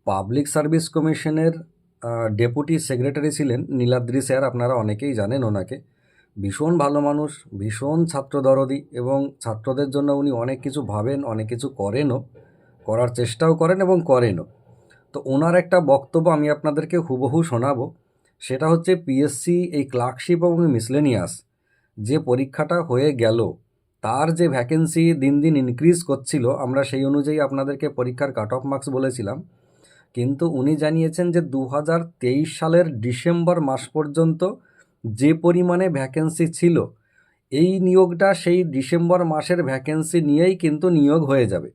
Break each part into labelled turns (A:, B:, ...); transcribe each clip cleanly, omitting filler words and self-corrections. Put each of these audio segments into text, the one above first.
A: Public service কমিশনের deputy secretary ছিলেন Niladri sir. আপনারা অনেকেই জানেন ওনাকে। ভীষণ ভালো মানুষ, ভীষণ ছাত্রদরদি, এবং ছাত্রদের জন্য উনি অনেক কিছু ভাবেন, অনেক কিছু করেনও, করার চেষ্টাও করেন এবং করেনও। তো ওনার একটা বক্তব্য আমি আপনাদেরকে হুবহু শোনাবো। সেটা হচ্ছে পিএসসি এই ক্লার্কশিপ এবং মিসলেনিয়াস যে পরীক্ষাটা হয়ে গেল, তার যে ভ্যাকেন্সি দিন দিন ইনক্রিজ করছিল, আমরা সেই অনুযায়ী আপনাদেরকে পরীক্ষার কাট অফ মার্কস বলেছিলাম। কিন্তু উনি জানিয়েছেন যে 2023 সালের ডিসেম্বর মাস পর্যন্ত যে পরিমাণে ভ্যাকেন্সি ছিল, এই নিয়োগটা সেই ডিসেম্বর মাসের ভ্যাকেন্সি নিয়েই কিন্তু নিয়োগ হয়ে যাবে।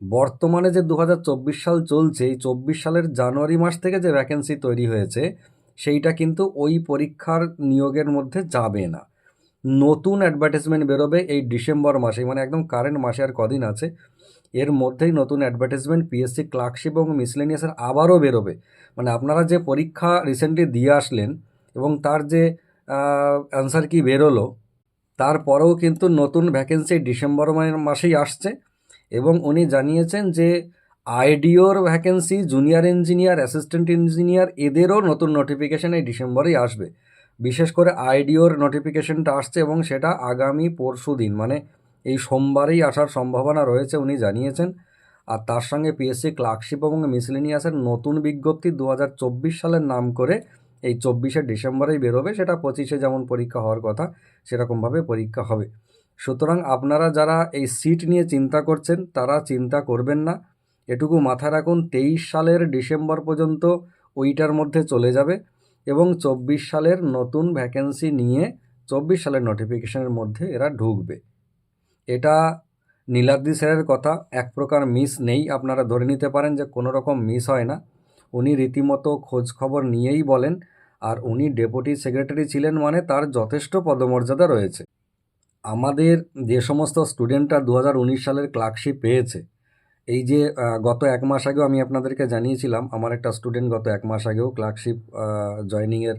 A: বর্তমানে যে 2024 সাল চলছে, এই 24 সালের জানুয়ারি মাস থেকে যে ভ্যাকেন্সি তৈরি হয়েছে, সেইটা কিন্তু ওই পরীক্ষার নিয়োগের মধ্যে যাবে না। নতুন অ্যাডভার্টাইজমেন্ট বেরোবে এই ডিসেম্বর মাসে, মানে একদম কারেন্ট মাসে আর কদিন আছে, এর মধ্যেই নতুন অ্যাডভার্টাইজমেন্ট পিএসসি ক্লার্কশিপ এবং মিসলেনিয়াসের আবারও বেরোবে। মানে আপনারা যে পরীক্ষা রিসেন্টলি দিয়ে আসলেন এবং তার যে অ্যান্সার কি বেরোলো, তারপরেও কিন্তু নতুন ভ্যাকেন্সি ডিসেম্বর মাসেই আসছে। এবং উনি জানিয়েছেন যে আইডিওর vacancy, junior engineer, assistant engineer, এদেরও নতুন নোটিফিকেশান এই ডিসেম্বরেই আসবে। বিশেষ করে আইডিওর নোটিফিকেশানটা আসছে এবং সেটা আগামী পরশু দিন, মানে এই সোমবারেই আসার সম্ভাবনা রয়েছে উনি জানিয়েছেন। আর তার সঙ্গে পিএসসি ক্লার্কশিপ এবং মিসলেনিয়াসের নতুন বিজ্ঞপ্তি 2024 সালের নাম করে এই 24শে ডিসেম্বরেই বেরোবে। সেটা 25শে যেমন পরীক্ষা হওয়ার কথা সেরকমভাবে পরীক্ষা হবে। সুতরাং আপনারা যারা এই সিট নিয়ে চিন্তা করছেন তারা চিন্তা করবেন না। এটুকু মাথায় রাখুন, 23 সালের ডিসেম্বর পর্যন্ত ওইটার মধ্যে চলে যাবে এবং 24 সালের নতুন ভ্যাকেন্সি নিয়ে 24 সালের নোটিফিকেশনের মধ্যে এরা ঢুকবে। এটা নীলাদ্রি স্যারের কথা, এক প্রকার মিস নেই। আপনারা ধরে নিতে পারেন যে কোনো রকম মিস হয় না। উনি রীতিমতো খোঁজ খবর নিয়েই বলেন, আর উনি ডেপুটি সেক্রেটারি ছিলেন মানে তার যথেষ্ট পদমর্যাদা রয়েছে। আমাদের যে সমস্ত স্টুডেন্টরা 2019 সালের ক্লার্কশিপ পেয়েছে, এই যে গত এক মাস আগেও আমি আপনাদেরকে জানিয়েছিলাম, আমার একটা স্টুডেন্ট গত এক মাস আগেও ক্লার্কশিপ জয়নিংয়ের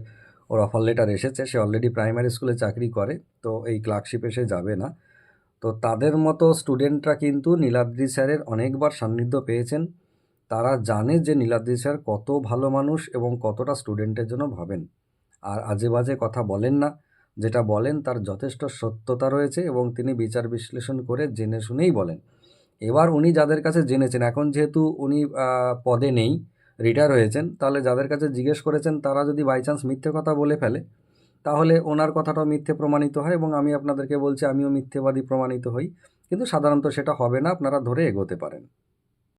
A: ওর অফার লেটার এসেছে। সে অলরেডি প্রাইমারি স্কুলে চাকরি করে, তো এই ক্লার্কশিপে সে যাবে না। তো তাদের মতো স্টুডেন্টরা কিন্তু নীলাদ্রি স্যারের অনেকবার সান্নিধ্য পেয়েছেন। তারা জানে যে নীলাদ্রি স্যার কত ভালো মানুষ এবং কতটা স্টুডেন্টের জন্য ভাবেন। আর আজে বাজে কথা বলেন না, যেটা বলেন তার যথেষ্ট সত্যতা রয়েছে এবং তিনি বিচার বিশ্লেষণ করে জেনে শুনেই বলেন। এবার উনি যাদের কাছে জেনেছেন, এখন যেহেতু উনি পদে নেই, রিটায়ার হয়েছেন, তাহলে যাদের কাছে জিজ্ঞেস করেছেন তারা যদি বাই চান্স মিথ্যে কথা বলে ফেলে, তাহলে ওনার কথাটাও মিথ্যে প্রমাণিত হয় এবং আমি আপনাদেরকে বলছি আমিও মিথ্যেবাদী প্রমাণিত হই। কিন্তু সাধারণত সেটা হবে না, আপনারা ধরে এগোতে পারেন।